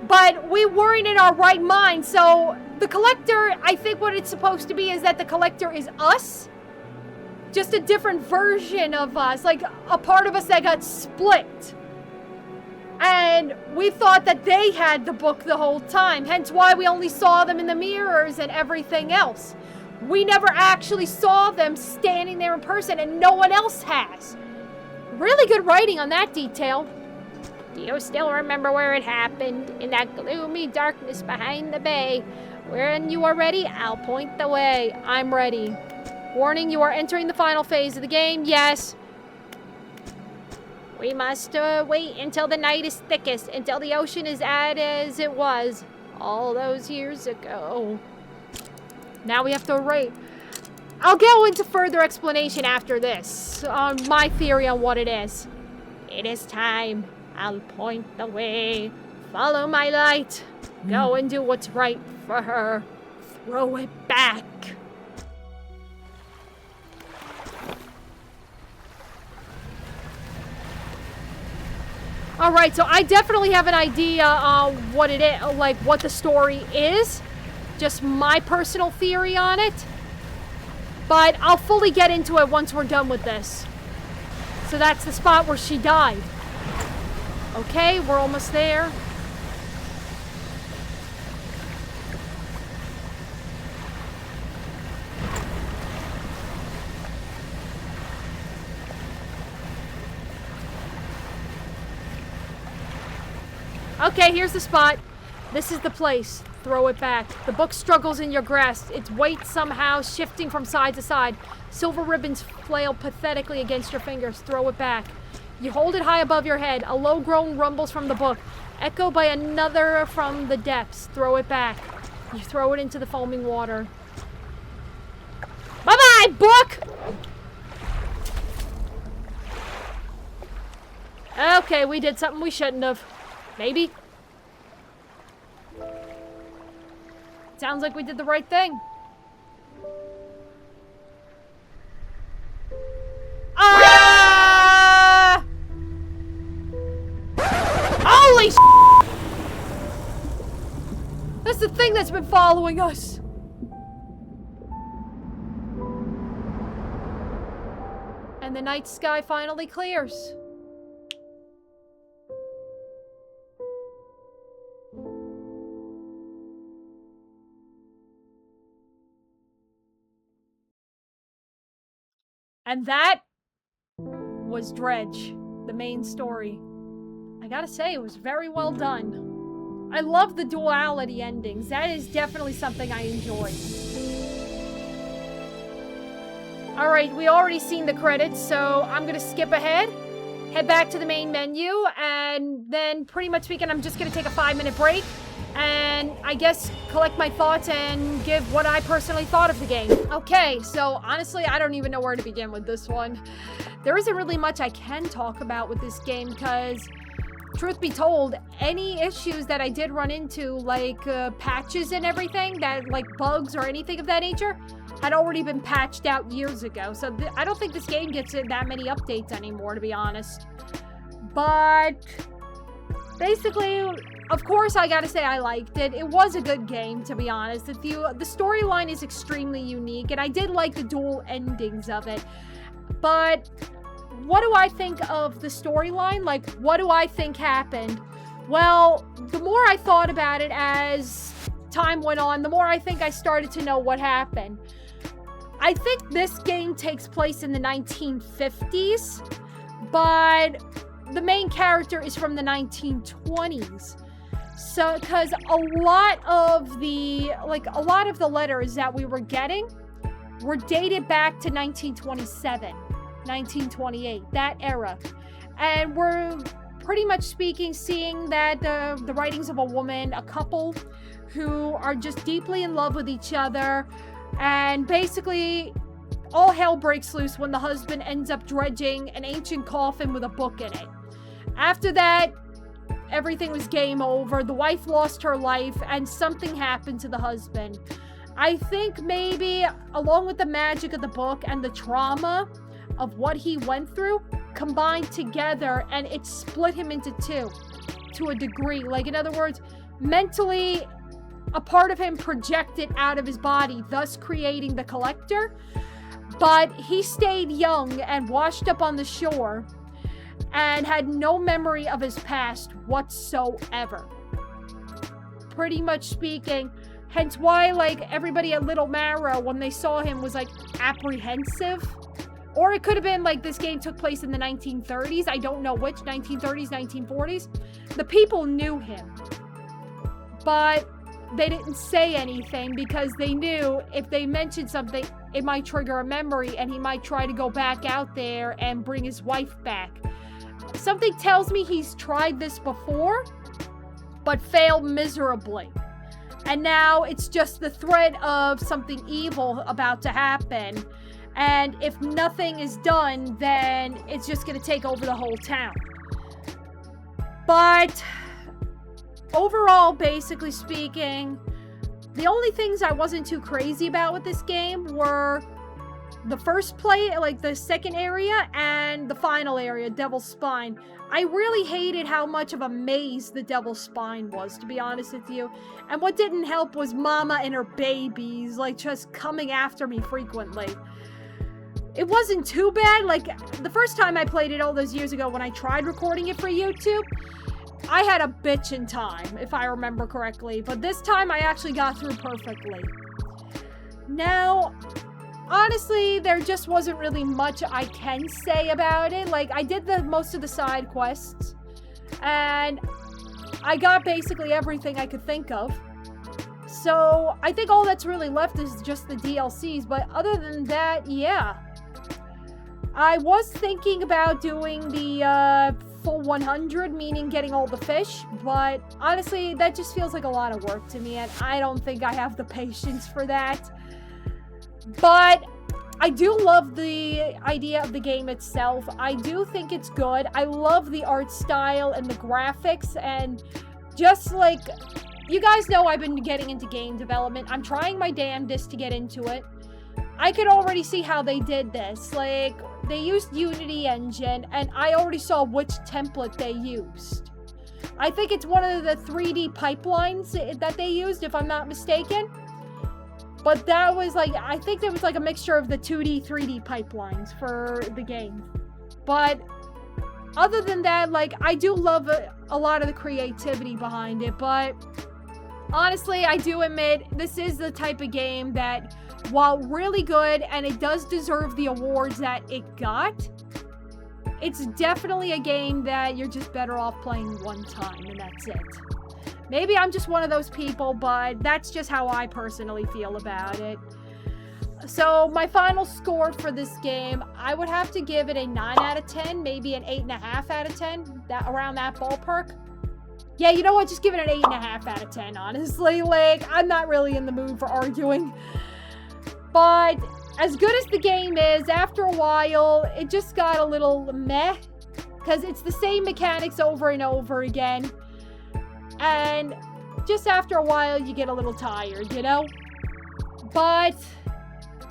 But we weren't in our right mind, so the collector, I think what it's supposed to be is that the collector is us. Just a different version of us, like a part of us that got split. And we thought that they had the book the whole time, hence why we only saw them in the mirrors and everything else. We never actually saw them standing there in person, and no one else has. Really good writing on that detail. Do you still remember where it happened? In that gloomy darkness behind the bay. When you are ready, I'll point the way. I'm ready. Warning, you are entering the final phase of the game. Yes. We must wait until the night is thickest, until the ocean is as it was all those years ago. Now we have to wait. I'll go into further explanation after this on my theory on what it is. It is time. I'll point the way. Follow my light. Go and do what's right for her. Throw it back. Alright, so I definitely have an idea on what it is, like what the story is. Just my personal theory on it. But I'll fully get into it once we're done with this. So that's the spot where she died. Okay, we're almost there. Okay, here's the spot. This is the place. Throw it back. The book struggles in your grasp, its weight somehow shifting from side to side. Silver ribbons flail pathetically against your fingers. Throw it back. You hold it high above your head. A low groan rumbles from the book, echoed by another from the depths. Throw it back. You throw it into the foaming water. Bye-bye, book! Okay, we did something we shouldn't have. Maybe. Sounds like we did the right thing. Ah! Holy sh**! That's the thing that's been following us. And the night sky finally clears. And that was Dredge, the main story. I gotta say, it was very well done. I love the duality endings. That is definitely something I enjoy. Alright, we already seen the credits, so I'm gonna skip ahead, head back to the main menu, and then pretty much speaking, I'm just gonna take a 5-minute break, and I guess collect my thoughts and give what I personally thought of the game. Okay, so honestly, I don't even know where to begin with this one. There isn't really much I can talk about with this game, because truth be told, any issues that I did run into, like patches and everything, that like bugs or anything of that nature, had already been patched out years ago. So I don't think this game gets that many updates anymore, to be honest. But basically, of course, I gotta say I liked it. It was a good game, to be honest with you. The storyline is extremely unique, and I did like the dual endings of it. But what do I think of the storyline? Like, what do I think happened? Well, the more I thought about it as time went on, the more I think I started to know what happened. I think this game takes place in the 1950s, but the main character is from the 1920s. So, because a lot of the letters that we were getting were dated back to 1927, 1928, that era. And we're pretty much speaking, seeing that the writings of a woman, a couple who are just deeply in love with each other, and basically all hell breaks loose when the husband ends up dredging an ancient coffin with a book in it. After that, everything was game over. The wife lost her life, and something happened to the husband. I think maybe, along with the magic of the book and the trauma of what he went through, combined together, and it split him into two, to a degree. Like, in other words, mentally, a part of him projected out of his body, thus creating the collector. But he stayed young and washed up on the shore and had no memory of his past whatsoever. Pretty much speaking, hence why, like, everybody at Little Marrow, when they saw him, was, like, apprehensive. Or it could have been, like, this game took place in the 1930s. I don't know which, 1930s, 1940s. The people knew him. But they didn't say anything because they knew if they mentioned something, it might trigger a memory and he might try to go back out there and bring his wife back. Something tells me he's tried this before, but failed miserably. And now it's just the threat of something evil about to happen. And if nothing is done, then it's just going to take over the whole town. But overall, basically speaking, the only things I wasn't too crazy about with this game were the first play, like the second area, and the final area, Devil's Spine. I really hated how much of a maze the Devil's Spine was, to be honest with you. And what didn't help was Mama and her babies, like, just coming after me frequently. It wasn't too bad. Like, the first time I played it all those years ago when I tried recording it for YouTube, I had a bitchin' time, if I remember correctly. But this time, I actually got through perfectly. Now, honestly, there just wasn't really much I can say about it. Like, I did most of the side quests, and I got basically everything I could think of. So, I think all that's really left is just the DLCs. But other than that, yeah. I was thinking about doing the full 100, meaning getting all the fish, but honestly, that just feels like a lot of work to me, and I don't think I have the patience for that. But I do love the idea of the game itself. I do think it's good. I love the art style and the graphics, and just like, you guys know I've been getting into game development. I'm trying my damnedest to get into it. I could already see how they did this. Like, they used Unity engine, and I already saw which template they used. I think it's one of the 3D pipelines that they used, if I'm not mistaken. But that was like, I think there was like a mixture of the 2D, 3D pipelines for the game. But other than that, like, I do love a lot of the creativity behind it. But honestly, I do admit, this is the type of game that, while really good, and it does deserve the awards that it got, it's definitely a game that you're just better off playing one time, and that's it. Maybe I'm just one of those people, but that's just how I personally feel about it. So my final score for this game, I would have to give it a 9 out of 10, maybe an 8.5 out of 10, around that ballpark. Yeah, you know what? Just give it an 8.5 out of 10, honestly. Like, I'm not really in the mood for arguing. But as good as the game is, after a while, it just got a little meh. Because it's the same mechanics over and over again. And just after a while, you get a little tired, you know? But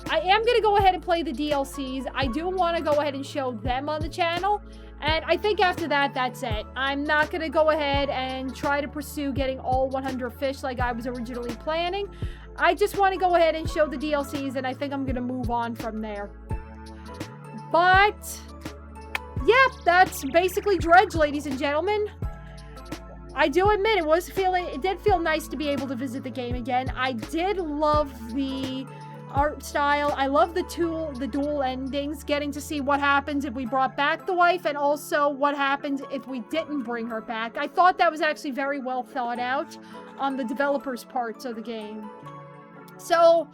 I am going to go ahead and play the DLCs. I do want to go ahead and show them on the channel. And I think after that, that's it. I'm not going to go ahead and try to pursue getting all 100 fish like I was originally planning. I just want to go ahead and show the DLCs, and I think I'm going to move on from there. But, yeah, that's basically Dredge, ladies and gentlemen. I do admit it did feel nice to be able to visit the game again. I did love the art style. I love the dual endings, getting to see what happens if we brought back the wife and also what happens if we didn't bring her back. I thought that was actually very well thought out on the developers' parts of the game. So,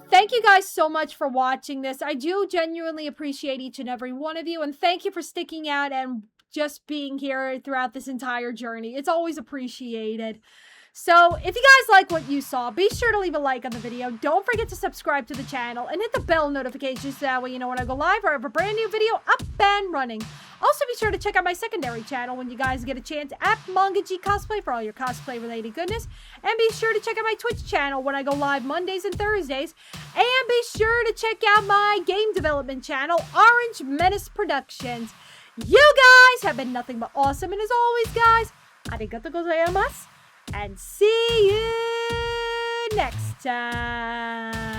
thank you guys so much for watching this. I do genuinely appreciate each and every one of you, and thank you for sticking out and just being here throughout this entire journey. It's always appreciated. So, if you guys like what you saw, be sure to leave a like on the video. Don't forget to subscribe to the channel and hit the bell notifications so that way you know when I go live or have a brand new video up and running. Also, be sure to check out my secondary channel when you guys get a chance at mangagcosplay for all your cosplay related goodness. And be sure to check out my Twitch channel when I go live Mondays and Thursdays. And be sure to check out my game development channel, Orange Menace Productions. You guys have been nothing but awesome. And as always, guys, arigatou gozaimasu. And see you next time.